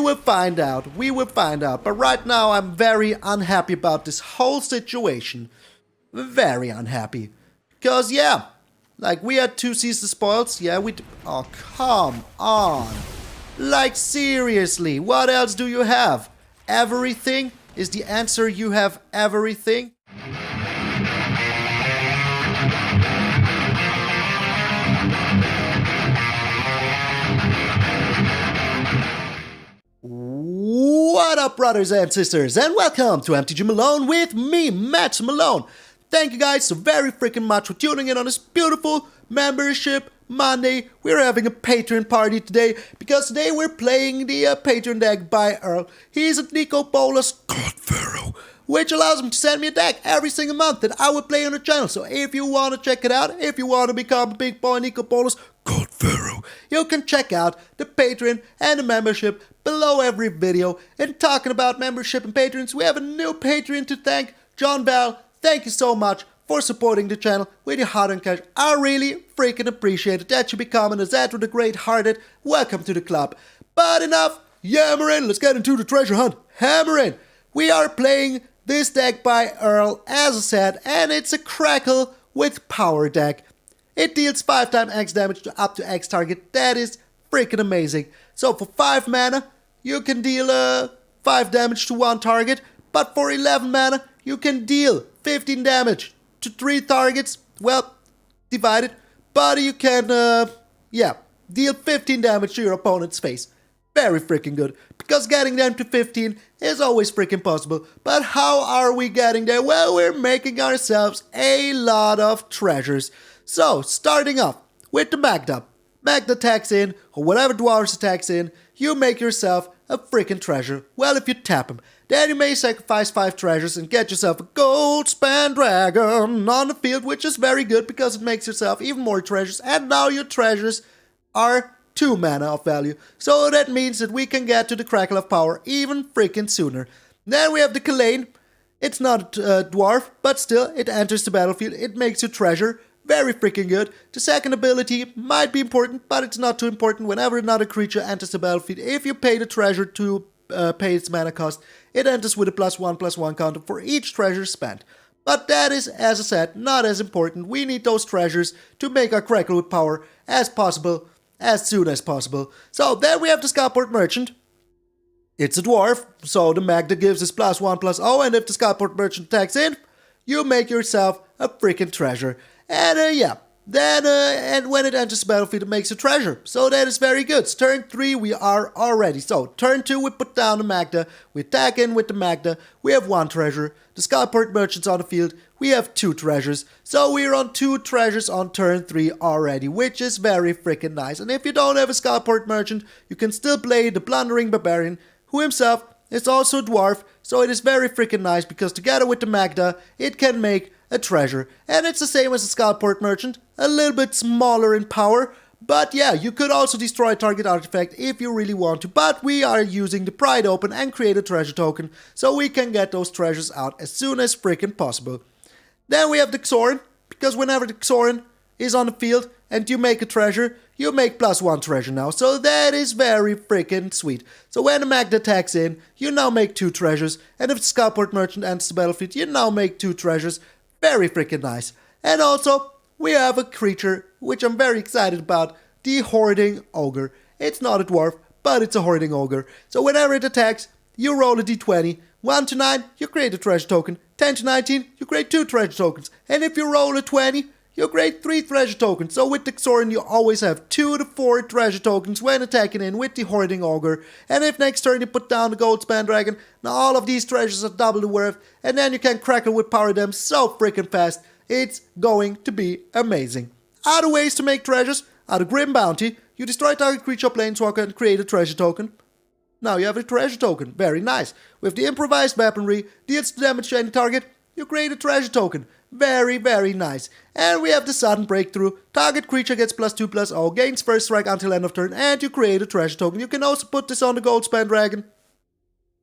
will find out. We will find out. But right now, I'm very unhappy about this whole situation. Very unhappy. Because, yeah, like, we had 2 season spoils. Yeah, oh, come on. Like, seriously, what else do you have? Everything? Is the answer you have everything? What up, brothers and sisters, and welcome to MTG Malone with me, MtgA Malone. Thank you guys so very freaking much for tuning in on this beautiful membership Monday. We're having a Patreon party today because today we're playing the Patreon deck by Earl. He's a Nico Bolas God Pharaoh, which allows him to send me a deck every single month that I will play on the channel. So if you want to check it out, if you want to become a big boy Nico Bolas God Pharaoh, you can check out the Patreon and the membership below every video. And talking about membership and patrons, we have a new Patreon to thank, John Bell. Thank you so much for supporting the channel with your heart and cash. I really freaking appreciate it that you become an Azatru the Great-Hearted. Welcome to the club. But enough yammering, let's get into the treasure hunt. Hammering! We are playing this deck by Earl, as I said, and it's a Crackle with power deck. It deals 5 times X damage to up to X target. That is freaking amazing. So for 5 mana, you can deal 5 damage to 1 target, but for 11 mana, you can deal 15 damage to 3 targets. Well, divided, but you can, deal 15 damage to your opponent's face. Very freaking good, because getting them to 15 is always freaking possible. But how are we getting there? Well, we're making ourselves a lot of treasures. So, starting off with the Magda. Magda attacks in, or whatever dwarves attacks in, you make yourself a freaking treasure. Well, if you tap him. Then you may sacrifice 5 treasures and get yourself a Goldspan Dragon on the field, which is very good because it makes yourself even more treasures. And now your treasures are 2 mana of value. So that means that we can get to the Crackle of Power even freaking sooner. Then we have the Kalain. It's not a dwarf, but still, it enters the battlefield. It makes you treasure. Very freaking good. The second ability might be important, but it's not too important. Whenever another creature enters the battlefield, if you pay the treasure to pay its mana cost, it enters with a +1/+1 counter for each treasure spent. But that is, as I said, not as important. We need those treasures to make our Crackle with power as possible, as soon as possible. So then we have the Skyport Merchant. It's a dwarf, so the Magda gives us +1/+0, and if the Skyport Merchant attacks in, you make yourself a freaking treasure. And and when it enters the battlefield, it makes a treasure. So that is very good. So turn 3, we are already. So turn 2, we put down the Magda. We attack in with the Magda. We have 1 treasure. The Skyport Merchant's on the field. We have 2 treasures. So we're on 2 treasures on turn 3 already, which is very freaking nice. And if you don't have a Skyport Merchant, you can still play the Plundering Barbarian, who himself is also a dwarf. So it is very freaking nice because together with the Magda, it can make a treasure. And it's the same as the Skyport Merchant, a little bit smaller in power, but yeah, you could also destroy target artifact if you really want to, but we are using the Pride Open and create a treasure token, so we can get those treasures out as soon as freaking possible. Then we have the Xorn, because whenever the Xorn is on the field and you make a treasure, you make +1 treasure now, so that is very freaking sweet. So when the Magda attacks in, you now make 2 treasures, and if the Skyport Merchant enters the battlefield, you now make 2 treasures. Very freaking nice. And also, we have a creature, which I'm very excited about, the Hoarding Ogre. It's not a dwarf, but it's a Hoarding Ogre. So whenever it attacks, you roll a d20. 1 to 9, you create a treasure token. 10 to 19, you create 2 treasure tokens. And if you roll a 20, you create 3 treasure tokens. So with the Xorn, you always have 2 to 4 treasure tokens when attacking in with the Hoarding Ogre. And if next turn you put down the Goldspan Dragon, now all of these treasures are double the worth. And then you can Crackle with power them so freaking fast. It's going to be amazing. Other ways to make treasures are the Grim Bounty. You destroy target creature or planeswalker and create a treasure token. Now you have a treasure token. Very nice. With the Improvised Weaponry, deals damage to any target. You create a treasure token. Very, very nice. And we have the Sudden Breakthrough. Target creature gets +2/+0, gains first strike until end of turn, and you create a treasure token. You can also put this on the Goldspan Dragon.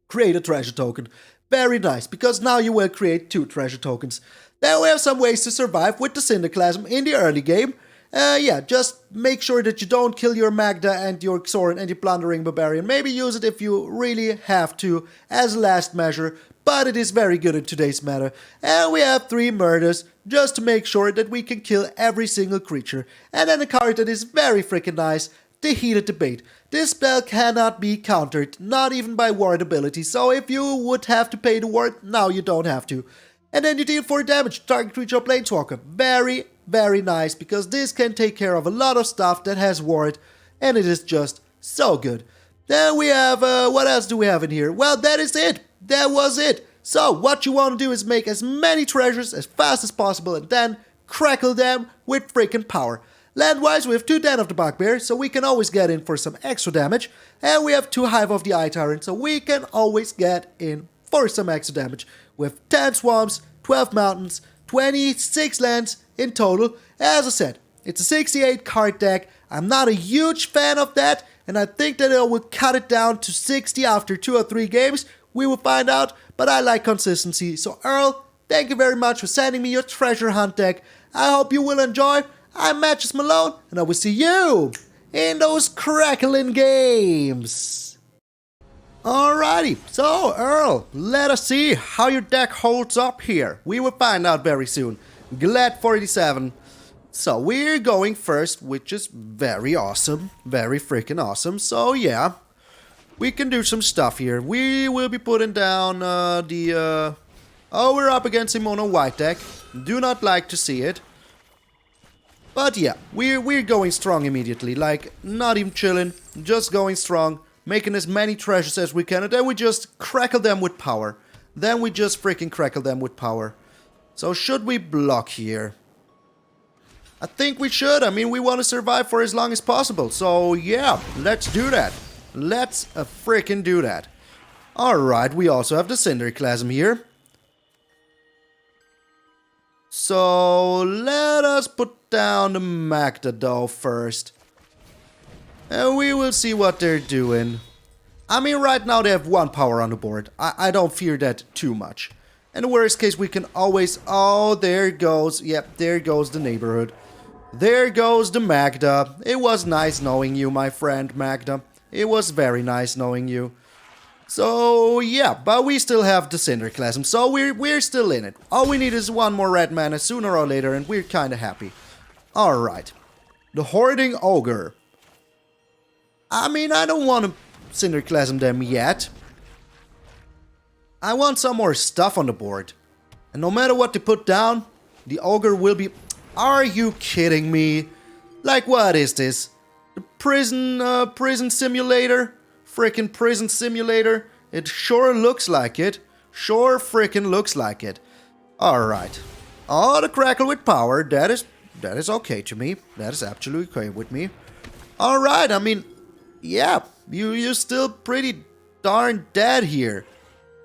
Create a treasure token. Very nice, because now you will create 2 treasure tokens. Then we have some ways to survive with the Cinderclasm in the early game. Yeah, just make sure that you don't kill your Magda and your Xorn and your Plundering Barbarian. Maybe use it if you really have to as a last measure, but it is very good in today's meta. And we have 3 murders just to make sure that we can kill every single creature. And then a card that is very freaking nice, the Heated Debate. This spell cannot be countered, not even by ward ability, so if you would have to pay the ward, now you don't have to. And then you deal 4 damage to target creature or planeswalker. Very nice, because this can take care of a lot of stuff that has ward, and it is just so good. Then we have, what else do we have in here? Well, that is it. That was it. So, what you want to do is make as many treasures as fast as possible, and then crackle them with freaking power. Land-wise, we have 2 Den of the Bugbear, so we can always get in for some extra damage. And we have 2 Hive of the Eye Tyrant, so we can always get in for some extra damage. We have 10 Swamps, 12 Mountains, 26 lands in total. As I said, it's a 68 card deck. I'm not a huge fan of that, and I think that it will cut it down to 60 after 2 or 3 games. We will find out, but I like consistency. So Earl, thank you very much for sending me your treasure hunt deck. I hope you will enjoy. I'm MtgA Malone, and I will see you in those Crackling Games. Alrighty, so Earl, let us see how your deck holds up here. We will find out very soon. Glad 47. So we're going first, which is very awesome. Very freaking awesome. So yeah, we can do some stuff here. We will be putting down oh, we're up against a mono white deck. Do not like to see it. But yeah, we're going strong immediately, like, not even chilling, just going strong, making as many treasures as we can, and then we just crackle them with power. Then we just freaking crackle them with power. So should we block here? I think we should. I mean, we want to survive for as long as possible, so yeah, let's do that. Let's freaking do that. Alright, we also have the Cinderclasm here. So, let us put down the Magda though first. And we will see what they're doing. I mean, right now they have 1 power on the board. I don't fear that too much. In the worst case, we can always... Oh, there goes... Yep, there goes the neighborhood. There goes the Magda. It was nice knowing you, my friend Magda. It was very nice knowing you. So, yeah, but we still have the Cinderclasm, so we're still in it. All we need is 1 more red mana sooner or later, and we're kinda happy. Alright. The Hoarding Ogre. I mean, I don't want to Cinderclasm them yet. I want some more stuff on the board. And no matter what they put down, the Ogre will be... Are you kidding me? Like, what is this? The prison simulator? Frickin' prison simulator. It sure looks like it. Sure frickin' looks like it. Alright. Oh, the Crackle with power. That is okay to me. That is absolutely okay with me. Alright, I mean, yeah, you're still pretty darn dead here.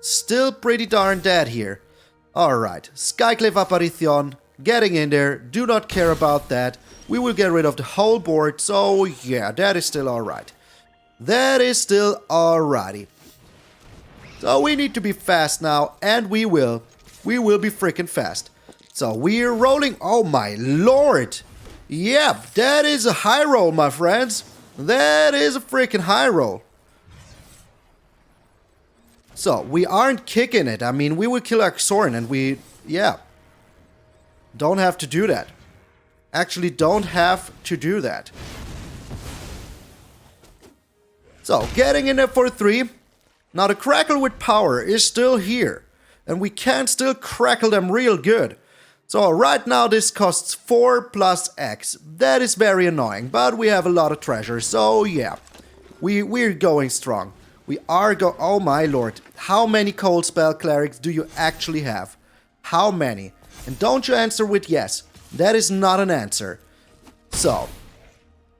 Still pretty darn dead here. Alright, Skyclave Apparition. Getting in there. Do not care about that. We will get rid of the whole board. So, yeah, that is still alright. That is still alrighty. So we need to be fast now, and we will. We will be freaking fast. So we're rolling. Oh my lord. Yeah, that is a high roll, my friends. That is a freaking high roll. So we aren't kicking it. I mean, we will kill our Xorn, and we, yeah, don't have to do that. Actually, don't have to do that. So, getting in there for 3. Now, the Crackle with power is still here. And we can still crackle them real good. So, right now this costs 4 plus X. That is very annoying, but we have a lot of treasure. So, yeah. We're going strong. We are oh my lord. How many cold spell clerics do you actually have? How many? And don't you answer with yes. That is not an answer. So,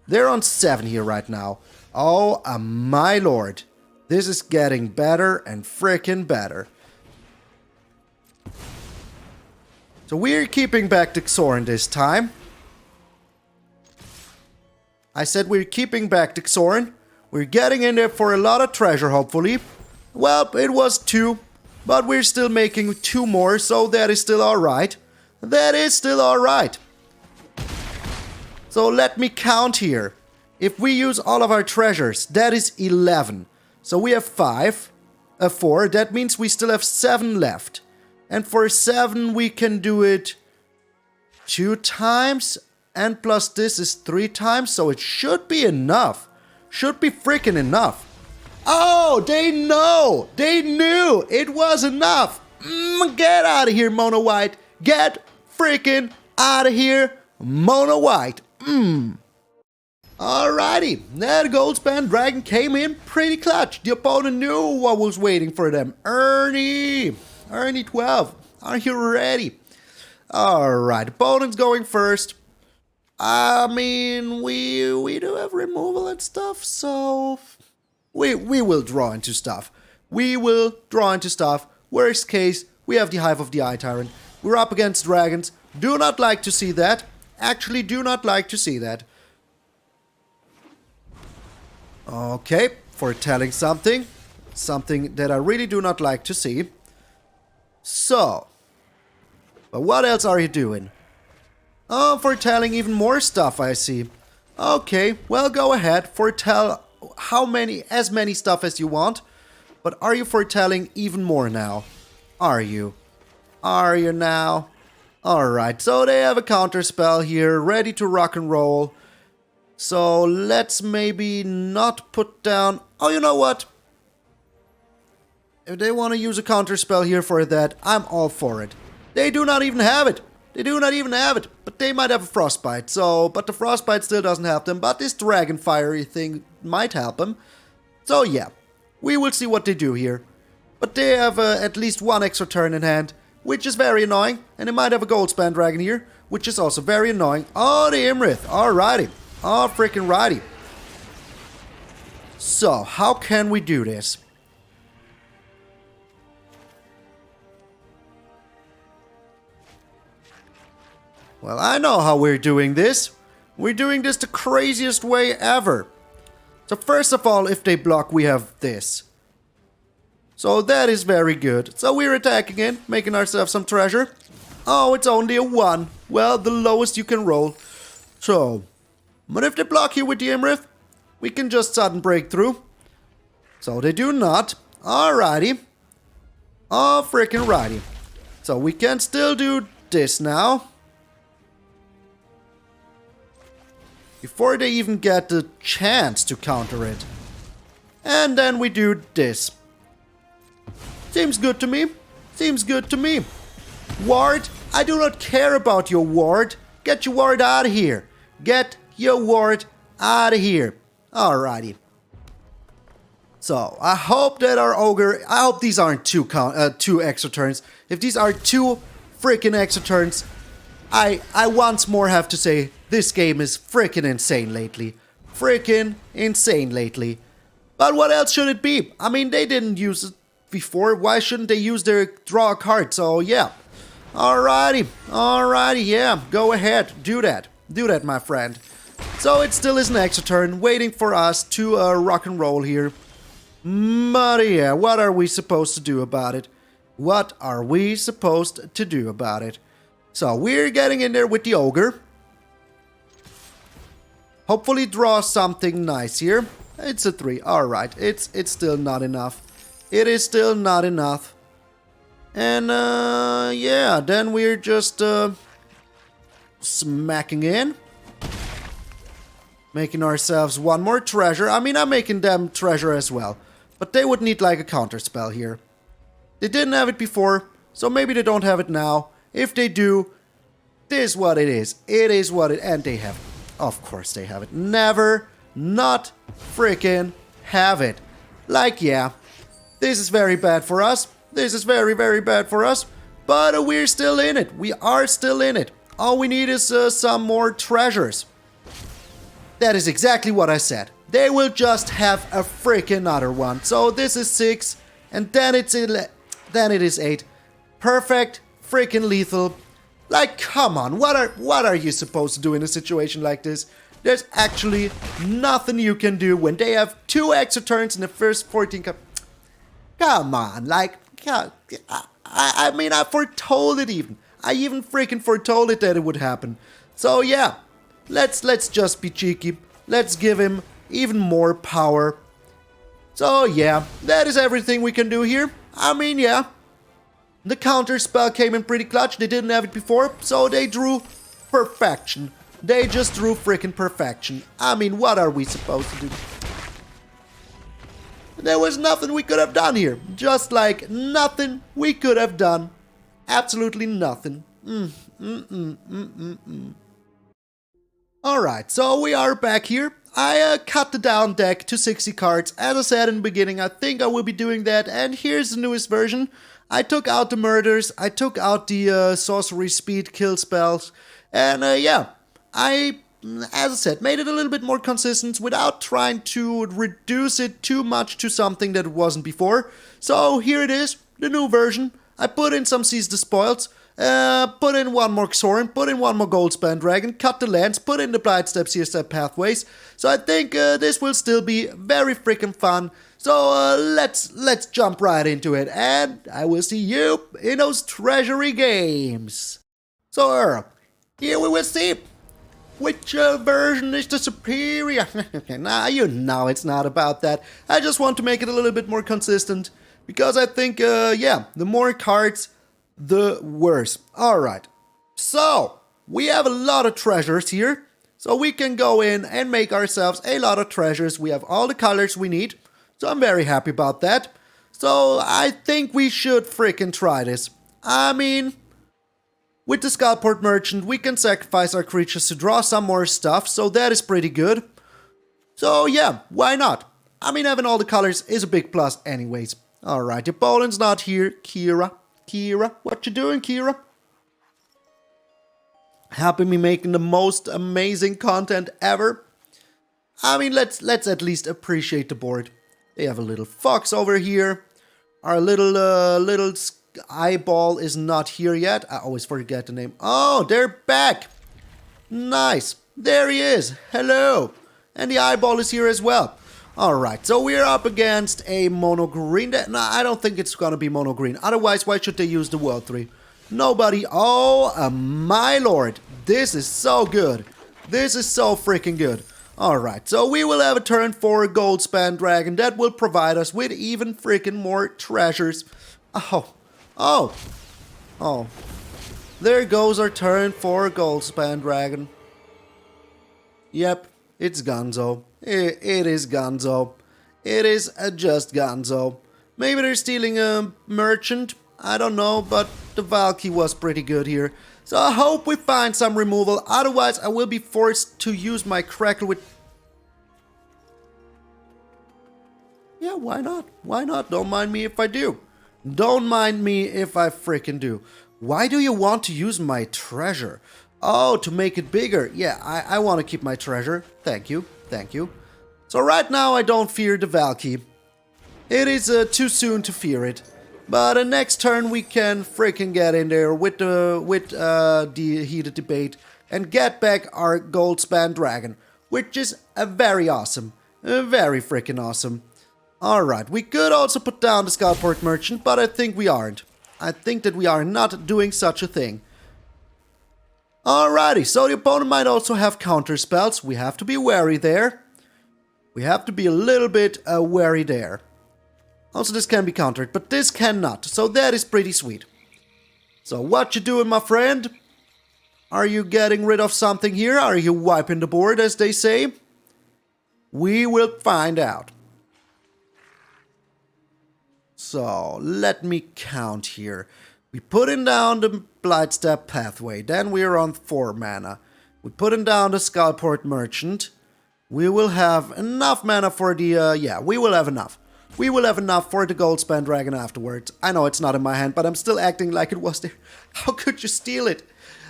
they're on 7 here right now. Oh, my lord. This is getting better and frickin' better. So we're keeping back the Xorn this time. I said we're keeping back the Xorn. We're getting in there for a lot of treasure, hopefully. Well, it was 2. But we're still making 2 more, so that is still alright. That is still alright. So let me count here. If we use all of our treasures, that is 11. So we have 4. That means we still have 7 left. And for 7, we can do it 2 times. And plus this is 3 times. So it should be enough. Should be freaking enough. Oh, they know. They knew it was enough. Get out of here, Mono White. Get freaking out of here, Mono White. Alrighty, that Goldspan Dragon came in pretty clutch. The opponent knew what was waiting for them. Ernie 12, are you ready? Alright, opponent's going first. I mean, we do have removal and stuff, so we will draw into stuff. We will draw into stuff. Worst case, we have the Hive of the Eye Tyrant. We're up against dragons. Do not like to see that. Actually, do not like to see that. Okay, foretelling something. Something that I really do not like to see. So, but what else are you doing? Oh, foretelling even more stuff, I see. Okay, well, go ahead. Foretell as many stuff as you want. But are you foretelling even more now? Are you? Are you now? Alright, so they have a counter spell here, ready to rock and roll. So let's maybe not put down... Oh, you know what? If they want to use a counter spell here for that, I'm all for it. They do not even have it. They do not even have it. But they might have a frostbite. So, but the frostbite still doesn't help them. But this dragon fiery thing might help them. So yeah, we will see what they do here. But they have at least 1 extra turn in hand, which is very annoying. And they might have a Goldspan Dragon here, which is also very annoying. Oh, the Imrith. Alrighty. Oh, freaking righty. So, how can we do this? Well, I know how we're doing this. We're doing this the craziest way ever. So first of all, if they block, we have this. So that is very good. So we're attacking in, making ourselves some treasure. Oh, it's only a 1. Well, the lowest you can roll. So, but if they block here with the Imrith, we can just sudden breakthrough. So they do not. Alrighty. Oh, freaking righty. So we can still do this now. Before they even get the chance to counter it. And then we do this. Seems good to me. Seems good to me. Ward, I do not care about your ward. Get your ward out of here. Get your ward out of here. Alrighty. So, I hope that our ogre... I hope these aren't two extra turns. If these are 2 freaking extra turns, I once more have to say, this game is freaking insane lately. Freaking insane lately. But what else should it be? I mean, they didn't use it before. Why shouldn't they use their draw a card? So, yeah. Alrighty. Alrighty, yeah. Go ahead. Do that. Do that, my friend. So, it still is an extra turn, waiting for us to rock and roll here. But yeah, what are we supposed to do about it? What are we supposed to do about it? So, we're getting in there with the ogre. Hopefully draw something nice here. It's a 3. Alright, it's still not enough. It is still not enough. And, yeah, then we're just, smacking in. Making ourselves 1 more treasure. I mean, I'm making them treasure as well. But they would need, like, a counter spell here. They didn't have it before, so maybe they don't have it now. If they do, this is what it is. It is what it... And they have it. Of course they have it. Never not freaking have it. Like, yeah. This is very bad for us. This is very, very bad for us. But we're still in it. We are still in it. All we need is some more treasures. That is exactly what I said. They will just have a freaking other one. So this is 6. And then it's then it is 8. Perfect. Freaking lethal. Like, come on, what are you supposed to do in a situation like this? There's actually nothing you can do when they have 2 extra turns in the first 14... Come on, like, I mean, I foretold it even. I even freaking foretold it that it would happen. So, yeah, let's just be cheeky. Let's give him even more power. So yeah, that is everything we can do here. I mean, yeah. The counter spell came in pretty clutch. They didn't have it before, so they drew perfection. They just drew freaking perfection. I mean, what are we supposed to do? There was nothing we could have done here. Just like nothing we could have done. Absolutely nothing. Alright, so we are back here. I cut the down deck to 60 cards. As I said in the beginning, I think I will be doing that. And here's the newest version. I took out the murders. I took out the sorcery speed kill spells. And yeah, as I said, made it a little bit more consistent without trying to reduce it too much to something that it wasn't before. So here it is, the new version. I put in some Seize the Spoils, put in one more Xorn, put in one more Goldspan Dragon, cut the lands, put in the Blightstep, Searstep pathways. So I think this will still be very freaking fun. So let's jump right into it, and I will see you in those treasury games. So Earl, here we will see which version is the superior. Nah, you know it's not about that. I just want to make it a little bit more consistent, because I think, yeah, the more cards, the worse. Alright, so we have a lot of treasures here, so we can go in and make ourselves a lot of treasures. We have all the colors we need, so I'm very happy about that. So I think we should freaking try this. I mean, with the Skullport Merchant, we can sacrifice our creatures to draw some more stuff, so that is pretty good. So yeah, why not? I mean, having all the colors is a big plus anyways. Alright, your Bolin's not here. Kira, what you doing, Kira? Helping me making the most amazing content ever. I mean, let's at least appreciate the board. They have a little fox over here. Our little eyeball is not here yet. I always forget the name. Oh, they're back. Nice. There he is. Hello. And the eyeball is here as well. Alright, so we're up against a mono green. No, I don't think it's gonna be mono green. Otherwise, why should they use the World 3? Nobody. Oh, my lord. This is so good. This is so freaking good. Alright, so we will have a turn for a Goldspan Dragon that will provide us with even freaking more treasures. Oh. There goes our turn for a Goldspan Dragon. Yep, it's Gonzo. It is Gonzo. It is just Gonzo. Maybe they're stealing a merchant. I don't know, but the Valky was pretty good here. So I hope we find some removal. Otherwise, I will be forced to use my Crackle with... Yeah, why not? Why not? Don't mind me if I do. Don't mind me if I freaking do. Why do you want to use my treasure? Oh, to make it bigger. Yeah, I want to keep my treasure. Thank you. Thank you. So right now, I don't fear the Valky. It is too soon to fear it. But next turn, we can freaking get in there with the heated debate and get back our Goldspan Dragon, which is very awesome. Very freaking awesome. Alright, we could also put down the Skullport Merchant, but I think we aren't. I think that we are not doing such a thing. Alrighty, so the opponent might also have counter spells. We have to be wary there. We have to be a little bit wary there. Also, this can be countered, but this cannot. So that is pretty sweet. So what you doing, my friend? Are you getting rid of something here? Are you wiping the board, as they say? We will find out. So, let me count here. We put in down the Blightstep pathway. Then we are on 4 mana. We put in down the Skullport Merchant. We will have enough mana for the... yeah, we will have enough. We will have enough for the Goldspan Dragon afterwards. I know it's not in my hand, but I'm still acting like it was there. How could you steal it?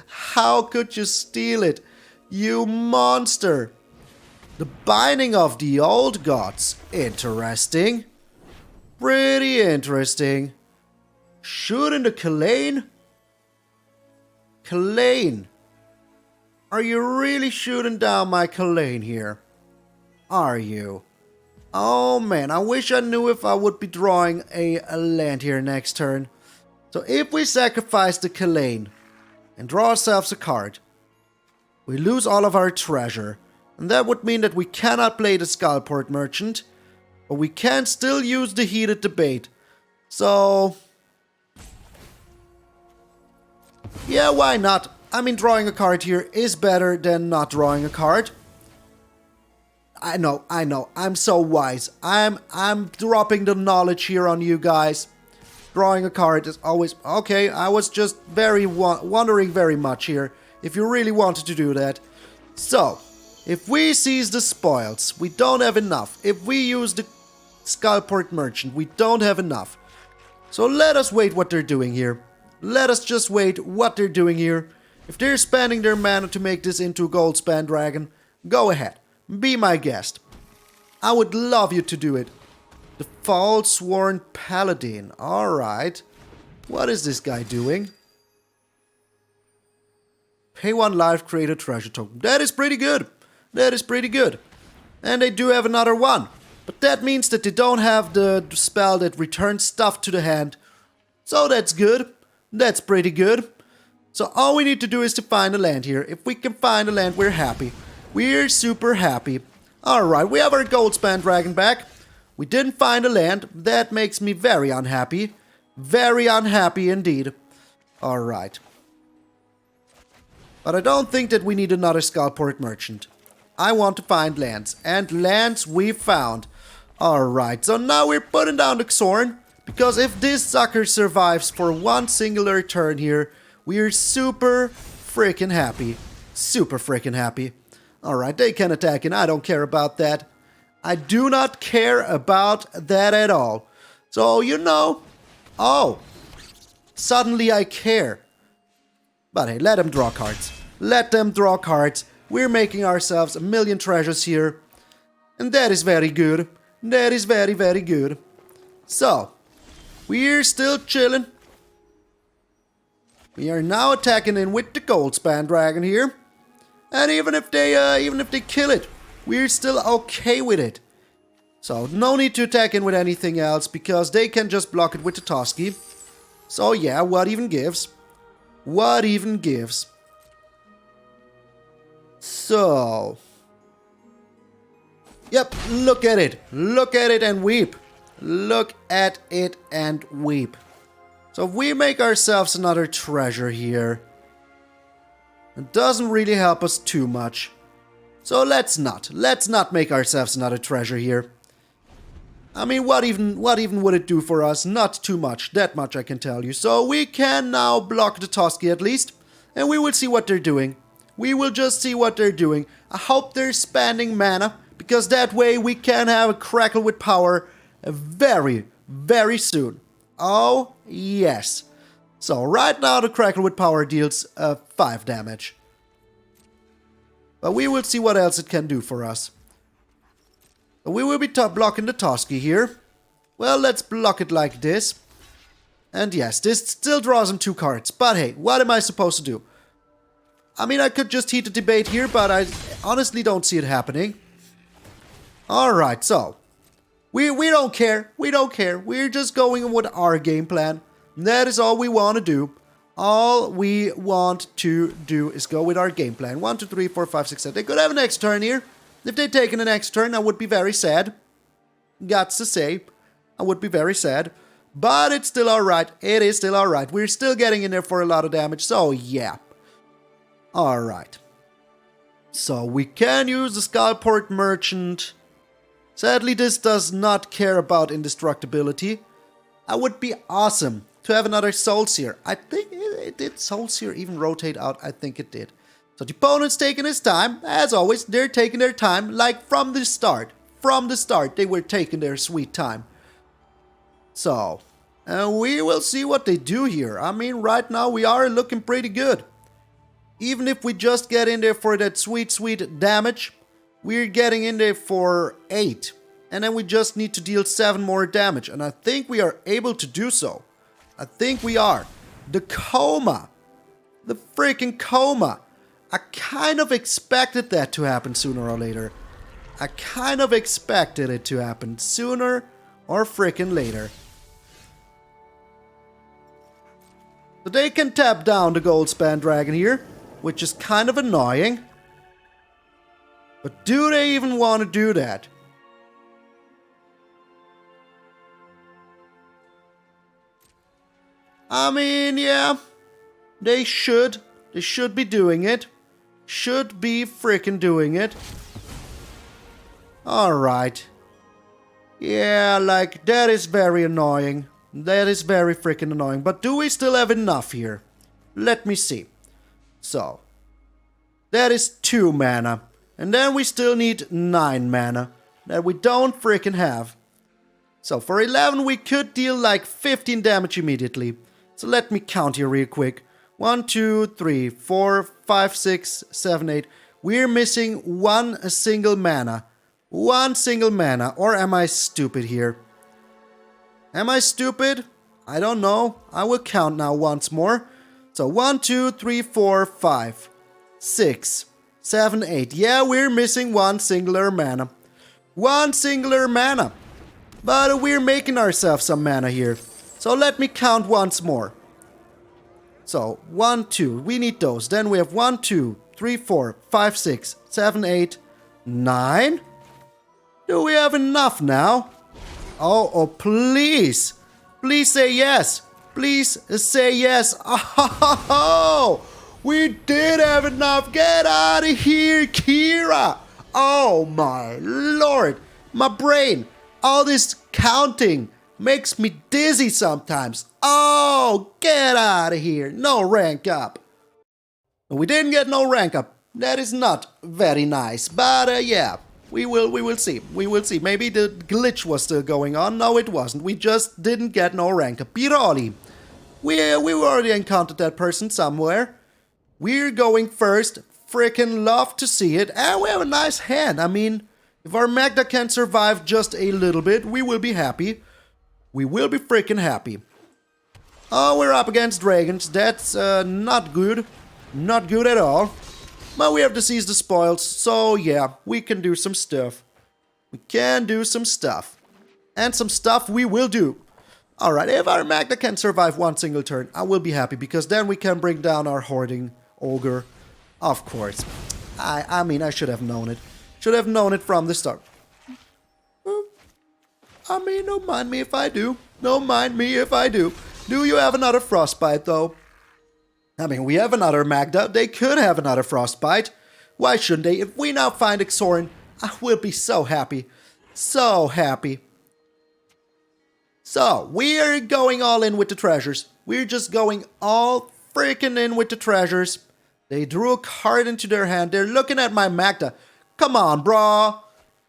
How could you steal it? You monster. The Binding of the Old Gods. Interesting. Pretty interesting. Shooting the Kalain? Kalain. Are you really shooting down my Kalain here? Are you? Oh man, I wish I knew if I would be drawing a land here next turn. So if we sacrifice the Kalain and draw ourselves a card, we lose all of our treasure. And that would mean that we cannot play the Skullport Merchant, but we can still use the Heated Debate. So, yeah, why not? I mean, drawing a card here is better than not drawing a card. I know, I'm so wise. I'm dropping the knowledge here on you guys. Drawing a card is always... Okay, I was just wondering very much here if you really wanted to do that. So, if we seize the spoils, we don't have enough. If we use the Skullport Merchant, we don't have enough. So let us wait what they're doing here. Let us just wait what they're doing here. If they're spending their mana to make this into a Goldspan Dragon, go ahead. Be my guest. I would love you to do it. The False-Sworn Paladin. Alright. What is this guy doing? Pay 1 life, create a treasure token. That is pretty good. That is pretty good. And they do have another one. But that means that they don't have the spell that returns stuff to the hand. So that's good. That's pretty good. So all we need to do is to find a land here. If we can find a land, we're happy. We're super happy. Alright, we have our Goldspan Dragon back. We didn't find a land. That makes me very unhappy. Very unhappy indeed. Alright. But I don't think that we need another Skullport Merchant. I want to find lands. And lands we found. Alright, so now we're putting down the Xorn. Because if this sucker survives for one singular turn here, we're super freaking happy. Super freaking happy. Alright, they can attack and I don't care about that. I do not care about that at all. So, you know... Oh. Suddenly I care. But hey, let them draw cards. Let them draw cards. We're making ourselves a million treasures here. And that is very good. That is very, very good. So, we're still chilling. We are now attacking in with the Goldspan Dragon here. And even if they kill it, we're still okay with it. So, no need to attack in with anything else, because they can just block it with the Toski. So yeah, what even gives? What even gives? So... Yep, look at it. Look at it and weep. Look at it and weep. So if we make ourselves another treasure here, it doesn't really help us too much. So let's not make ourselves another treasure here. I mean, what even would it do for us? Not too much, that much I can tell you. So we can now block the Toski at least, and we will see what they're doing. We will just see what they're doing. I hope they're spending mana, because that way we can have a Crackle with power very, very soon. Oh, yes. So right now the Crackle with power deals 5 damage. But we will see what else it can do for us. We will be blocking the Toski here. Well, let's block it like this. And yes, this still draws him 2 cards. But hey, what am I supposed to do? I mean, I could just heat the debate here, but I honestly don't see it happening. Alright, so. We don't care. We don't care. We're just going with our game plan. That is all we want to do. All we want to do is go with our game plan. 1, 2, 3, 4, 5, 6, 7. They could have an next turn here. If they'd taken an next turn, I would be very sad. Gots to say. I would be very sad. But it's still alright. It is still alright. We're still getting in there for a lot of damage. So, yeah. Alright. So, we can use the Skullport Merchant. Sadly, this does not care about indestructibility. It would be awesome to have another Soulseer. I think it did Soulseer even rotate out? I think it did. So the opponent's taking his time. As always, they're taking their time. Like from the start. From the start, they were taking their sweet time. So, we will see what they do here. I mean, right now we are looking pretty good. Even if we just get in there for that sweet, sweet damage, we're getting in there for 8. And then we just need to deal 7 more damage. And I think we are able to do so. I think we are. The coma. The freaking coma. I kind of expected that to happen sooner or later. I kind of expected it to happen sooner or freaking later. So they can tap down the Goldspan Dragon here, which is kind of annoying. But do they even want to do that? I mean, yeah. They should. They should be doing it. Should be freaking doing it. Alright. Yeah, like, that is very annoying. That is very freaking annoying. But do we still have enough here? Let me see. So, that is 2 mana. And then we still need 9 mana. That we don't freaking have. So, for 11 we could deal like 15 damage immediately. So let me count here real quick. 1, 2, 3, 4, 5, 6, 7, 8. We're missing 1 single mana. 1 single mana. Or am I stupid here? Am I stupid? I don't know. I will count now once more. So 1, 2, 3, 4, 5, 6, 7, 8. Yeah, we're missing 1 singular mana. 1 singular mana. But we're making ourselves some mana here. So let me count once more. So 1, 2. We need those. Then we have 1, 2, 3, 4, 5, 6, 7, 8, 9. Do we have enough now? Oh, please. Please say yes. Please say yes. Oh, we did have enough. Get out of here, Kira. Oh my lord. My brain. All this counting makes me dizzy sometimes. Oh, get out of here. No rank up. We didn't get no rank up. That is not very nice. But yeah. We will see. We will see. Maybe the glitch was still going on. No, it wasn't. We just didn't get no rank up. Piroli. We already encountered that person somewhere. We're going first. Freaking love to see it. And we have a nice hand. I mean, if our Magda can survive just a little bit, we will be happy. We will be freaking happy. Oh, we're up against dragons. That's not good. Not good at all. But we have to seize the spoils, so yeah, we can do some stuff. We can do some stuff. And some stuff we will do. Alright, if our Magda can survive 1 single turn, I will be happy, because then we can bring down our Hoarding Ogre. Of course. I mean, I should have known it. Should have known it from the start. I mean, don't mind me if I do. Don't mind me if I do. Do you have another Frostbite, though? I mean, we have another Magda. They could have another Frostbite. Why shouldn't they? If we now find a Xorn, I will be so happy. So happy. So, we're going all in with the treasures. We're just going all freaking in with the treasures. They drew a card into their hand. They're looking at my Magda. Come on, brah.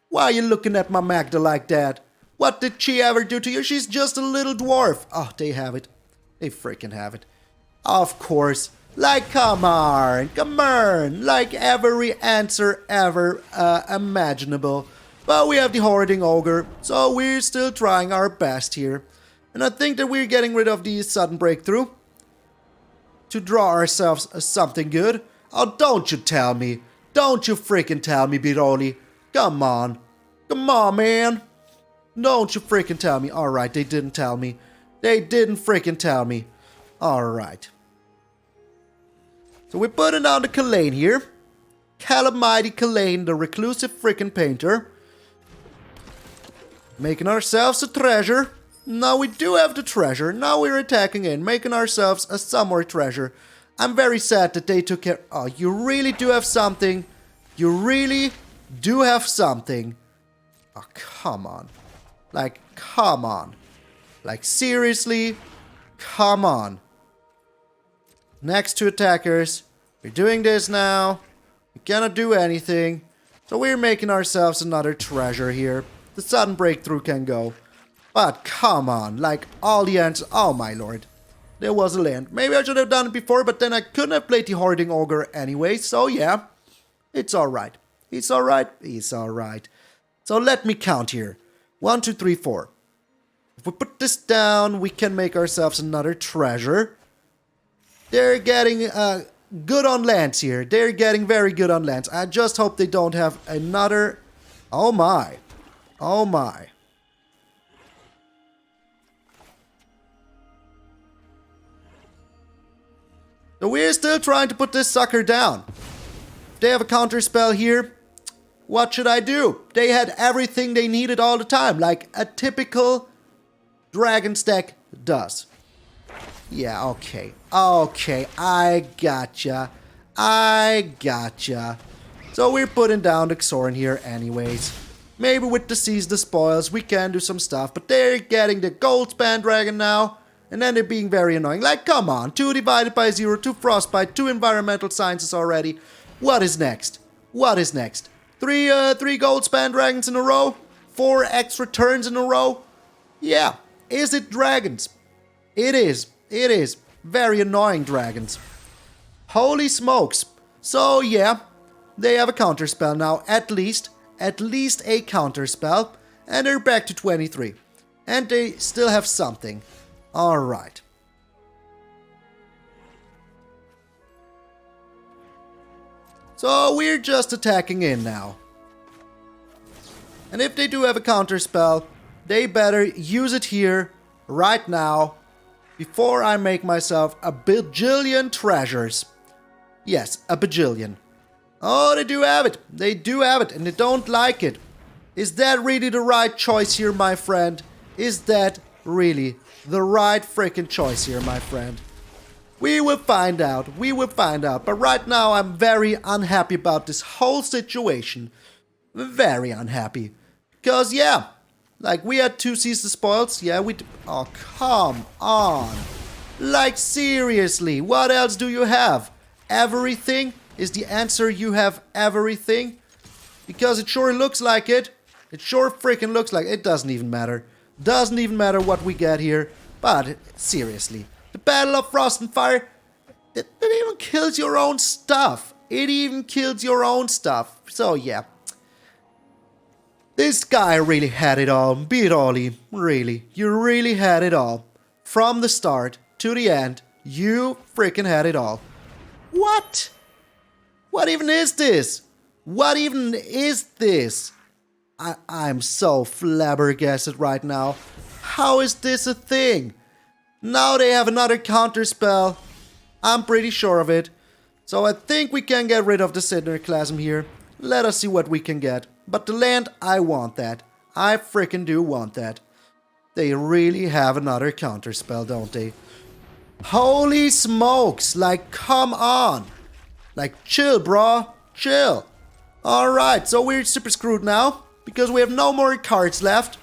Why are you looking at my Magda like that? What did she ever do to you? She's just a little dwarf. Oh, they have it. They freaking have it. Of course. Like, come on. Like every answer ever imaginable. But we have the Hoarding Ogre, so we're still trying our best here. And I think that we're getting rid of the sudden breakthrough. To draw ourselves something good. Oh, don't you tell me. Don't you freaking tell me, Biroli. Come on. Come on, man. Don't you freaking tell me. Alright, they didn't tell me. They didn't freaking tell me. Alright. So we're putting down the Kalain here. Calamity Kalain, the Reclusive freaking painter. Making ourselves a treasure. Now we do have the treasure. Now we're attacking in, making ourselves a some more treasure. I'm very sad that they took care. Oh, you really do have something. You really do have something. Oh, come on. Like, come on. Like, seriously? Come on. Next two attackers. We're doing this now. We cannot do anything. So we're making ourselves another treasure here. The sudden breakthrough can go. But come on. Like all the ends. Oh my lord. There was a land. Maybe I should have done it before, but then I couldn't have played the Hoarding Ogre anyway. So yeah. It's alright. It's alright. It's alright. So let me count here. 1, 2, 3, 4. If we put this down, we can make ourselves another treasure. They're getting good on lands here. They're getting very good on lands. I just hope they don't have another... Oh my. Oh my. So we're still trying to put this sucker down. If they have a counter spell here, What should I do? They had everything they needed all the time, like a typical Dragon's deck does. Yeah, okay. Okay, I gotcha. So we're putting down the Xorn here anyways. Maybe with the Seize the Spoils we can do some stuff, but they're getting the Goldspan Dragon now. And then they're being very annoying. Like, come on. 2 divided by 0, 2 Frostbite, 2 Environmental Sciences already. What is next? What is next? Three Goldspan Dragons in a row? 4 extra turns in a row? Yeah. Is it dragons? It is. It is. Very annoying dragons. Holy smokes. So, yeah. They have a counterspell now. At least a counterspell. And they're back to 23. And they still have something. Alright. So we're just attacking in now. And if they do have a counterspell, they better use it here, right now, before I make myself a bajillion treasures. Yes, a bajillion. Oh, they do have it. They do have it, and they don't like it. Is that really the right choice here, my friend? Is that really the right freaking choice here, my friend? We will find out. We will find out. But right now, I'm very unhappy about this whole situation. Very unhappy. Because, yeah, like, we had 2 Seize the Spoils. Yeah, oh, come on. Like, seriously, what else do you have? Everything? Is the answer you have everything? Because it sure looks like it. It sure freaking looks like it. It doesn't even matter. Doesn't even matter what we get here. But, seriously. The Battle of Frost and Fire, it even kills your own stuff. It even kills your own stuff. So, yeah. This guy really had it all. Beat Ollie. Really. You really had it all. From the start to the end, you freaking had it all. What? What even is this? What even is this? I'm so flabbergasted right now. How is this a thing? Now they have another counterspell. I'm pretty sure of it. So I think we can get rid of the Cinderclasm here. Let us see what we can get. But the land, I want that. I freaking do want that. They really have another counterspell, don't they? Holy smokes! Like, come on! Like, chill, bro. Chill. Alright, so we're super screwed now. Because we have no more cards left.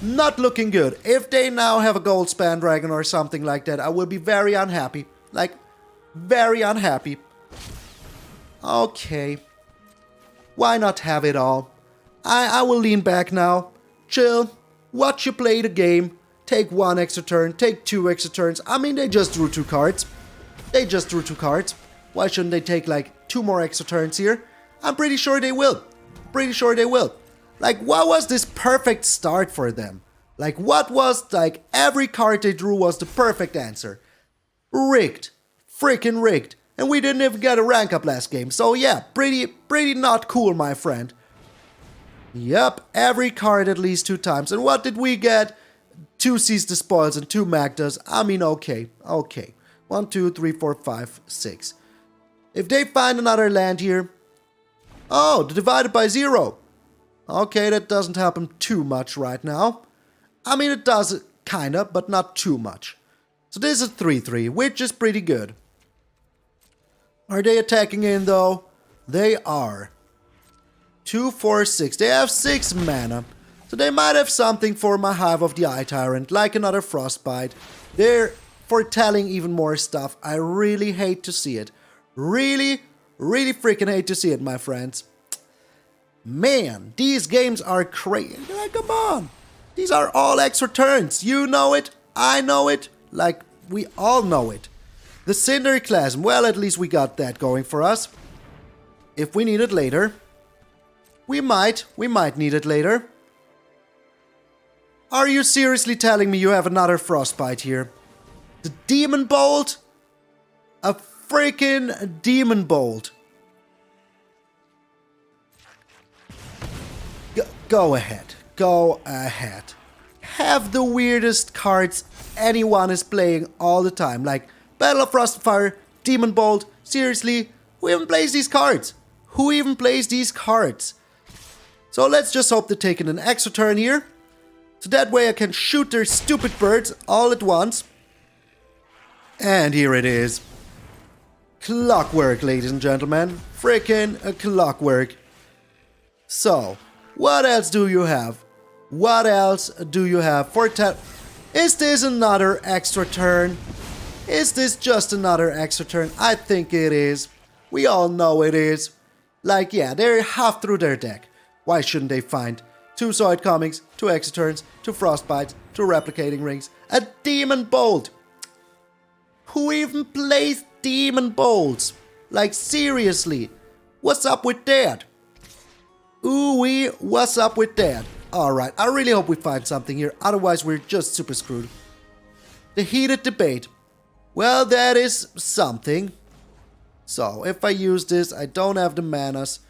Not looking good. If they now have a Goldspan Dragon or something like that, I will be very unhappy. Like, very unhappy. Okay. Why not have it all? I will lean back now. Chill. Watch you play the game. Take 1 extra turn. Take 2 extra turns. I mean, they just drew 2 cards. They just drew 2 cards. Why shouldn't they take, like, 2 more extra turns here? I'm pretty sure they will. Pretty sure they will. Like, what was this perfect start for them? Like, what was, like, every card they drew was the perfect answer. Rigged. Freaking rigged. And we didn't even get a rank up last game. So yeah, pretty not cool, my friend. Yep, every card at least 2 times. And what did we get? 2 Seize the Spoils and 2 Magdas. I mean, okay. 1, 2, 3, 4, 5, 6. If they find another land here... Oh, the divided by 0. Okay, that doesn't happen too much right now. I mean, it does kinda, but not too much. So this is 3-3, which is pretty good. Are they attacking in, though? They are. 2, 4, 6. They have 6 mana. So they might have something for my Hive of the Eye Tyrant, like another Frostbite. They're foretelling even more stuff. I really hate to see it. Really freaking hate to see it, my friends. Man, these games are crazy. Like, come on. These are all extra turns. You know it. I know it. Like, we all know it. The Cinderclasm. Well, at least we got that going for us. If we need it later. We might need it later. Are you seriously telling me you have another Frostbite here? The Demon Bolt? A freaking Demon Bolt. Go ahead. Go ahead. Have the weirdest cards anyone is playing all the time. Like Battle of Frost and Fire, Demon Bolt. Seriously, who even plays these cards? Who even plays these cards? So let's just hope they're taking an extra turn here. So that way I can shoot their stupid birds all at once. And here it is. Clockwork, ladies and gentlemen. Freaking a clockwork. So, what else do you have? What else do you have for Is this another extra turn? Is this just another extra turn? I think it is. We all know it is. Like, yeah, they're half through their deck. Why shouldn't they find 2 Sword Comics, 2 extra turns, 2 Frostbites, 2 Replicating Rings, a Demon Bolt? Who even plays Demon Bolts? Like, seriously, what's up with that? Ooh-wee, what's up with that? Alright, I really hope we find something here, otherwise we're just super screwed. The Heated Debate. Well, that is something. So, if I use this, I don't have the manas.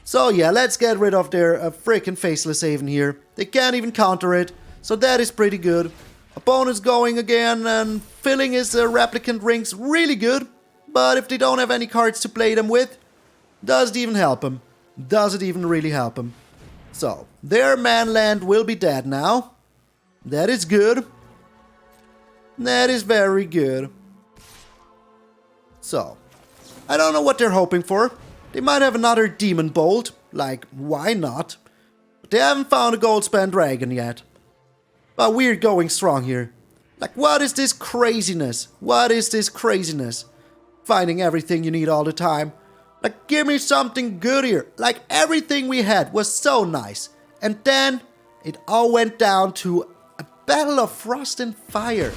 So yeah, let's get rid of their freaking Faceless Haven here. They can't even counter it, so that is pretty good. Opponent's going again and filling his Replicant Rings really good. But if they don't have any cards to play them with, does it even help them? Does it even really help them? So, their manland will be dead now. That is good. That is very good. So, I don't know what they're hoping for. They might have another Demon Bolt. Like, why not? But they haven't found a Goldspan Dragon yet. But we're going strong here. Like, what is this craziness? What is this craziness? Finding everything you need all the time. Like, give me something good here. Like, everything we had was so nice. And then, it all went down to a Battle of Frost and Fire.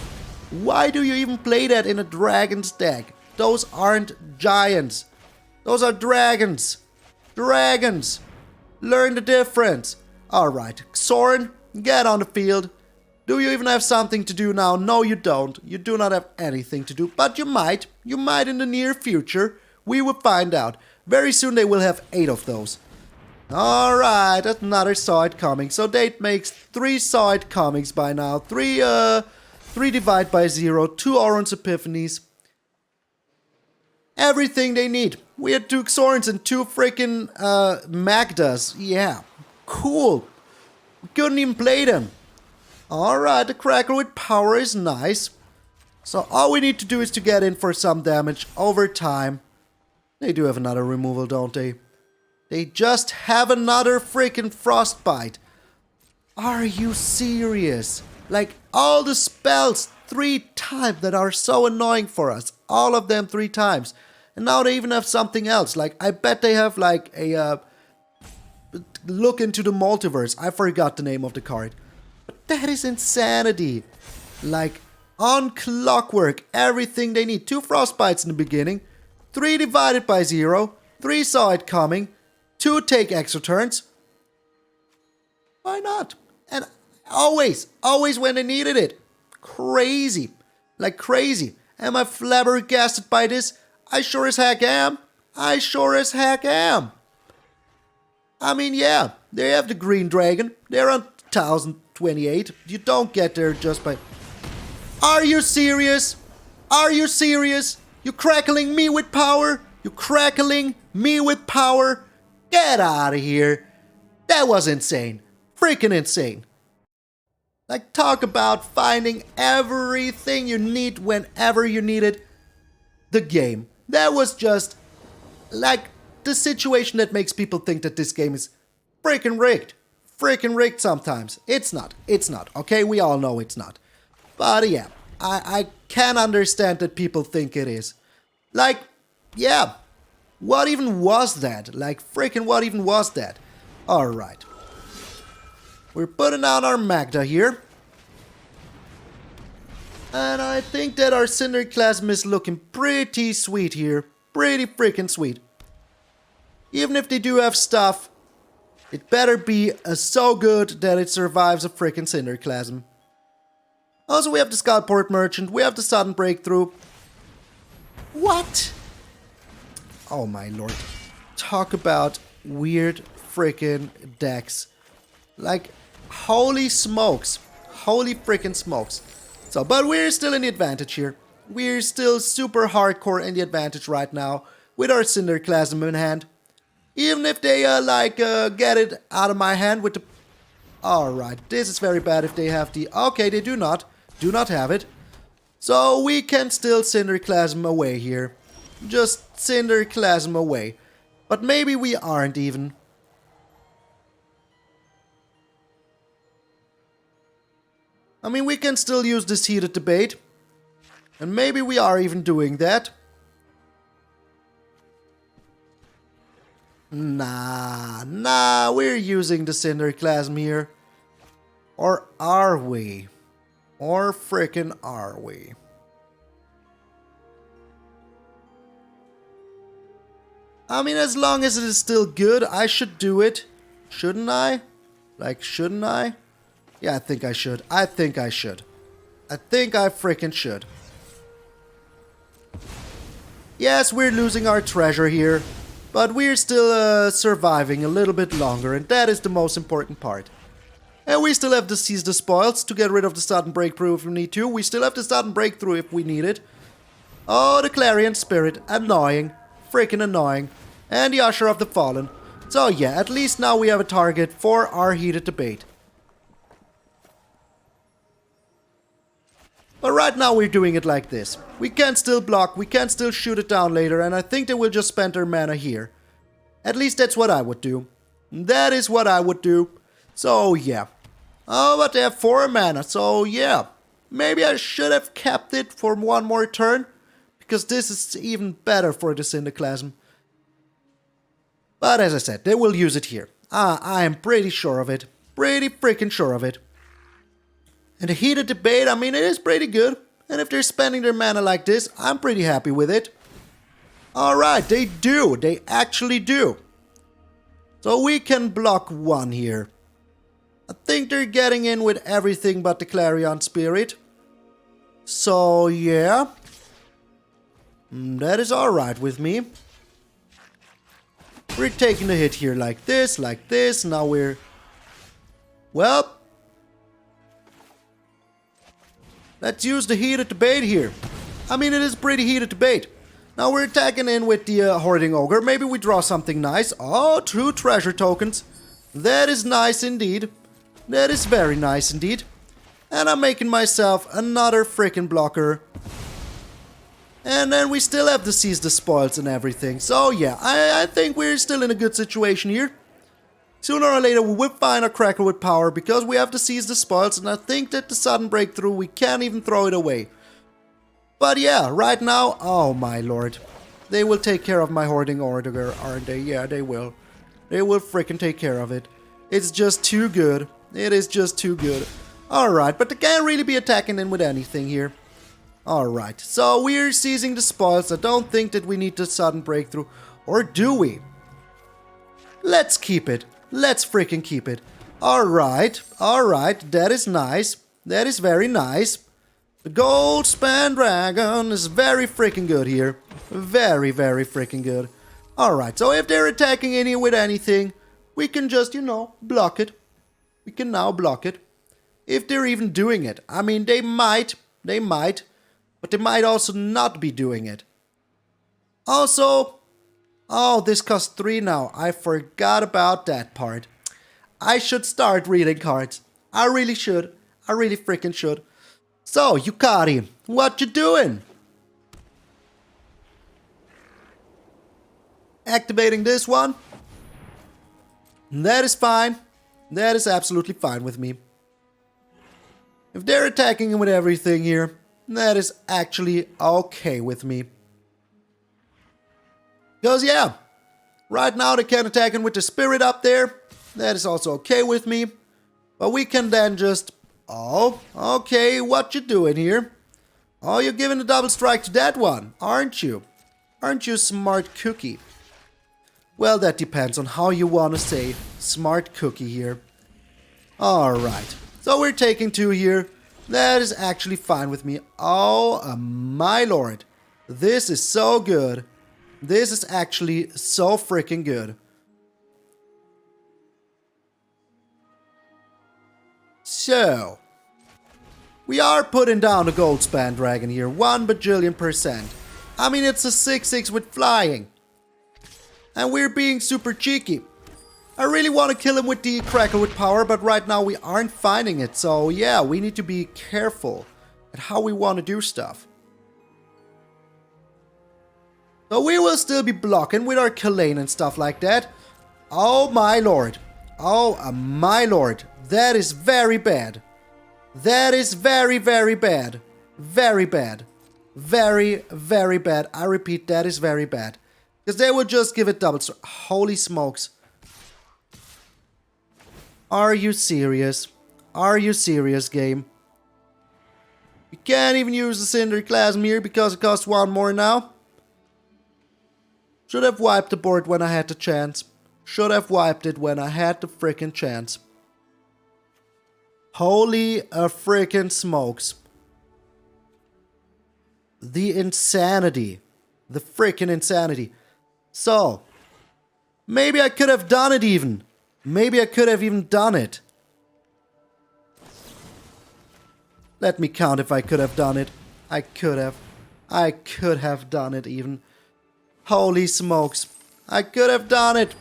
Why do you even play that in a dragon's deck? Those aren't giants. Those are dragons. Dragons. Learn the difference. Alright, Xorn, get on the field. Do you even have something to do now? No, you don't. You do not have anything to do. But you might. You might in the near future. We will find out. Very soon they will have 8 of those. Alright, another Side coming. So that makes 3 Side comics by now. 3 Divide by 0. 2 Orange Epiphanies. Everything they need. We had 2 Xorns and 2 freaking Magdas. Yeah, cool. We couldn't even play them. Alright, the Crackle with power is nice. So all we need to do is to get in for some damage over time. They do have another removal, don't they? They just have another freaking Frostbite. Are you serious? Like, all the spells 3 times that are so annoying for us. All of them 3 times. And now they even have something else. Like, I bet they have like a look into the multiverse. I forgot the name of the card. But that is insanity. Like, on clockwork, everything they need. 2 Frostbites in the beginning. 3 divided by 0. 3 saw it coming. 2 take extra turns. Why not? And always when they needed it. Crazy. Like crazy. Am I flabbergasted by this? I sure as heck am. I sure as heck am. I mean, yeah, they have the Green Dragon. They're on 1028. You don't get there just by... Are you serious? Are you serious? You crackling me with power? You crackling me with power? Get out of here. That was insane. Freaking insane. Like, talk about finding everything you need whenever you need it. The game. That was just, like, the situation that makes people think that this game is freaking rigged. Freaking rigged sometimes. It's not. It's not. Okay, we all know it's not. But yeah, I can understand that people think it is. Like, yeah. What even was that? Like, freaking what even was that? Alright. We're putting out our Magda here. And I think that our Cinderclasm is looking pretty sweet here. Pretty freaking sweet. Even if they do have stuff, it better be so good that it survives a freaking Cinderclasm. Also, we have the Skullport Merchant. We have the Sudden Breakthrough. What? Oh my lord. Talk about weird freaking decks. Like, holy smokes. Holy freaking smokes. So, but we're still in the advantage here. We're still super hardcore in the advantage right now with our Cinderclasm in hand. Even if they, get it out of my hand with the... Alright, this is very bad if they have the... Okay, they do not. Do not have it. So we can still Cinderclasm away here. Just Cinderclasm away. But maybe we aren't even. I mean, we can still use this heated debate. And maybe we are even doing that. Nah, we're using the Cinderclasm here. Or are we? Or frickin' are we? I mean, as long as it is still good, I should do it. Shouldn't I? Like, shouldn't I? Yeah, I think I should. I think I should. I think I frickin' should. Yes, we're losing our treasure here. But we're still surviving a little bit longer, and that is the most important part. And we still have to seize the spoils to get rid of the sudden breakthrough if we need to. We still have the sudden breakthrough if we need it. Oh, the Clarion Spirit. Annoying. Freaking annoying. And the Usher of the Fallen. So yeah, at least now we have a target for our heated debate. But right now we're doing it like this. We can still block, we can still shoot it down later, and I think they will just spend their mana here. At least that's what I would do. That is what I would do. So yeah. Oh, but they have 4 mana, so yeah. Maybe I should have kept it for one more turn, because this is even better for the Cinderclasm. But as I said, they will use it here. I am pretty sure of it. Pretty freaking sure of it. And the heated debate, I mean, it is pretty good. And if they're spending their mana like this, I'm pretty happy with it. Alright, they do. They actually do. So we can block 1 here. I think they're getting in with everything but the Clarion Spirit. So, yeah. That is alright with me. We're taking the hit here like this, like this. Now we're... Well... Let's use the heated debate here. I mean, it is pretty heated debate. Now we're attacking in with the Hoarding Ogre. Maybe we draw something nice. Oh, 2 treasure tokens. That is nice indeed. That is very nice indeed. And I'm making myself another freaking blocker. And then we still have to seize the spoils and everything. So yeah, I think we're still in a good situation here. Sooner or later we will find a Crackle with power because we have to seize the spoils, and I think that the sudden breakthrough we can't even throw it away. But yeah, right now, oh my lord. They will take care of my Hoarding Ogre, aren't they? Yeah, they will. They will freaking take care of it. It's just too good. It is just too good. Alright, but they can't really be attacking in with anything here. Alright, so we're seizing the spoils. I don't think that we need the sudden breakthrough. Or do we? Let's keep it. Let's freaking keep it. Alright, that is nice. That is very nice. The Goldspan Dragon is very freaking good here. Very, very freaking good. Alright, so if they're attacking in here with anything, we can just, you know, block it. We can now block it. If they're even doing it. I mean, they might, but they might also not be doing it. Also... Oh, this costs 3 now. I forgot about that part. I should start reading cards. I really should. I really freaking should. So, Yukari, what you doing? Activating this one. That is fine. That is absolutely fine with me. If they're attacking with everything here, that is actually okay with me. Because yeah, right now they can attack in with the spirit up there. That is also okay with me. But we can then just... Oh, okay, what you doing here? Oh, you're giving a double strike to that one, aren't you? Aren't you a smart cookie? Well, that depends on how you want to say smart cookie here. Alright, so we're taking 2 here. That is actually fine with me. Oh, my lord. This is so good. This is actually so freaking good. So, we are putting down the Goldspan Dragon here, 1 bajillion %. I mean, it's a 6/6 with flying. And we're being super cheeky. I really want to kill him with the Crackle with power, but right now we aren't finding it. So yeah, we need to be careful at how we want to do stuff. So we will still be blocking with our Kalain and stuff like that. Oh my lord. Oh my lord. That is very bad. That is very, very bad. Very bad. Very, very bad. I repeat, that is very bad. Because they would just give it double. Holy smokes. Are you serious? Are you serious, game? You can't even use the Cinderclasm here because it costs one more now. Should have wiped the board when I had the chance. Should have wiped it when I had the frickin' chance. Holy frickin' smokes. The insanity. The frickin' insanity. So, maybe I could have done it even. Maybe I could have even done it. Let me count if I could have done it. I could have. I could have done it even. Holy smokes. I could have done it.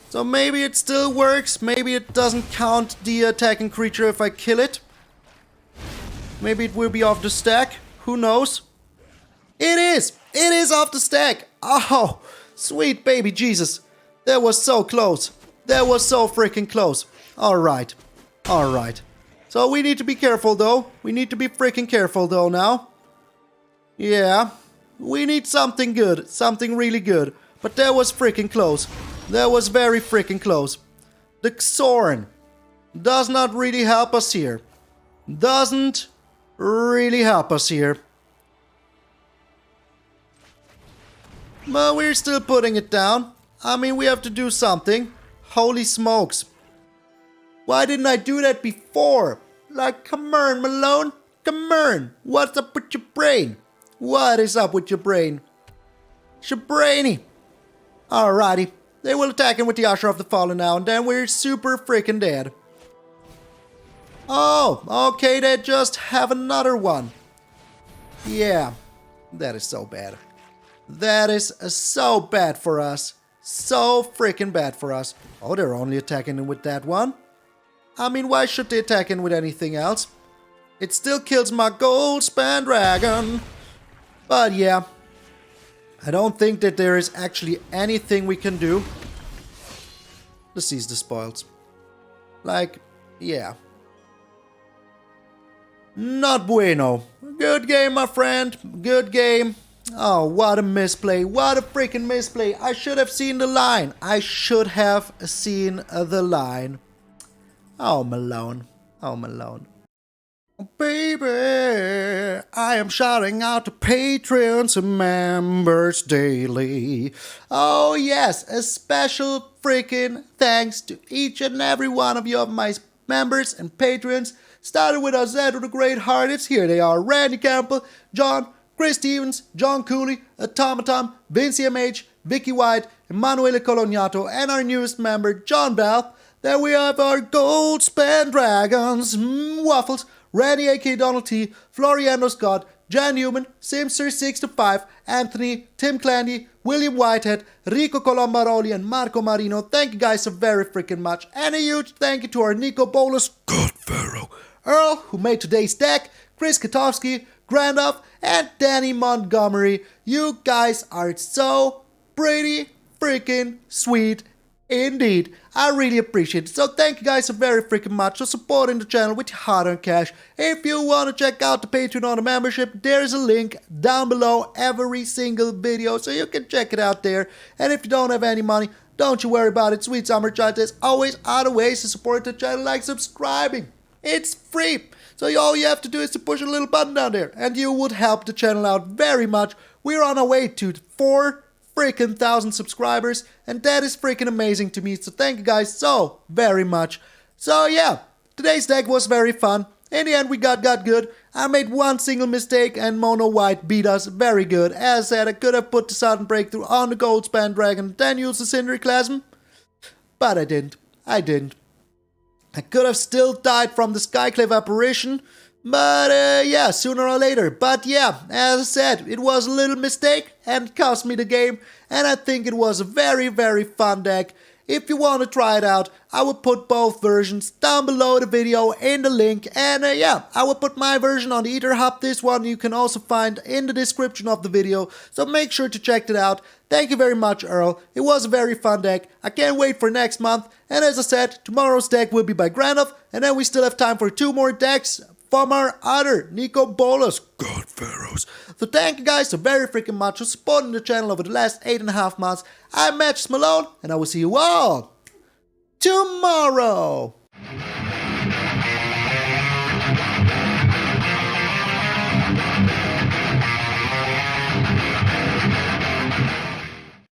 So maybe it still works. Maybe it doesn't count the attacking creature if I kill it. Maybe it will be off the stack. Who knows? It is! It is off the stack! Oh, sweet baby Jesus. That was so close. That was so freaking close. Alright. Alright. So we need to be careful though. We need to be freaking careful though now. Yeah. We need something good. Something really good. But that was freaking close. That was very freaking close. The Xorn does not really help us here. Doesn't really help us here. But we're still putting it down. I mean, we have to do something. Holy smokes. Why didn't I do that before? Like, come on, Malone. Come on. What's up with your brain? What is up with your brain? It's your brainy. Alrighty. They will attack him with the Usher of the Fallen now, and then we're super freaking dead. Oh, okay, they just have another one. Yeah, that is so bad. That is so bad for us. So freaking bad for us. Oh, they're only attacking him with that one. I mean, why should they attack him with anything else? It still kills my Goldspan Dragon. But yeah, I don't think that there is actually anything we can do to seize the spoils. Like, yeah. Not bueno. Good game, my friend. Good game. Oh, what a misplay. What a freaking misplay. I should have seen the line. I should have seen the line. Oh, Malone. Oh, Malone. Baby, I am shouting out to patrons and members daily. Oh yes, a special freaking thanks to each and every one of you of my members and patrons. Started with Azedo the Great Hearted. Here they are: Randy Campbell, John, Chris Stevens, John Cooley, Automaton, Vinci MH, Vicky White, Emanuele Colognato, and our newest member, John Bell. Then we have our Goldspan Dragons, Waffles, Randy A.K. Donald T, Floriano Scott, Jan Newman, Simster65, Anthony, Tim Clandy, William Whitehead, Rico Colombaroli, and Marco Marino. Thank you guys so very freaking much. And a huge thank you to our Nico Bolus, God Pharaoh, Earl, who made today's deck, Chris Katowski, Grandoff, and Danny Montgomery. You guys are so pretty freaking sweet. Indeed, I really appreciate it. So thank you guys so very freaking much for supporting the channel with your hard-earned cash. If you want to check out the Patreon or the membership, there's a link down below every single video, so you can check it out there. And if you don't have any money, don't you worry about it. Sweet Summer Child, there's always other ways to support the channel, like subscribing. It's free. So all you have to do is to push a little button down there, and you would help the channel out very much. We're on our way to 4,000 subscribers, and that is freaking amazing to me. So thank you guys so very much. So yeah, today's deck was very fun. In the end, we got good. I made one single mistake, and Mono White beat us very good. As I said, I could have put the Sudden Breakthrough on the Goldspan Dragon, then used the Cinderclasm, but I didn't. I could have still died from the Skyclave Apparition, But yeah, sooner or later. But yeah, as I said, it was a little mistake and cost me the game. And I think it was a very fun deck. If you want to try it out, I will put both versions down below the video in the link. And yeah, I will put my version on the Ether Hub. This one you can also find in the description of the video. So make sure to check it out. Thank you very much, Earl. It was a very fun deck. I can't wait for next month. And as I said, tomorrow's deck will be by Granov. And then we still have time for 2 more decks from our other Nico Bolas God Pharaohs. So thank you guys so very freaking much for supporting the channel over the last 8.5 months. I'm MtgA Malone, and I will see you all tomorrow.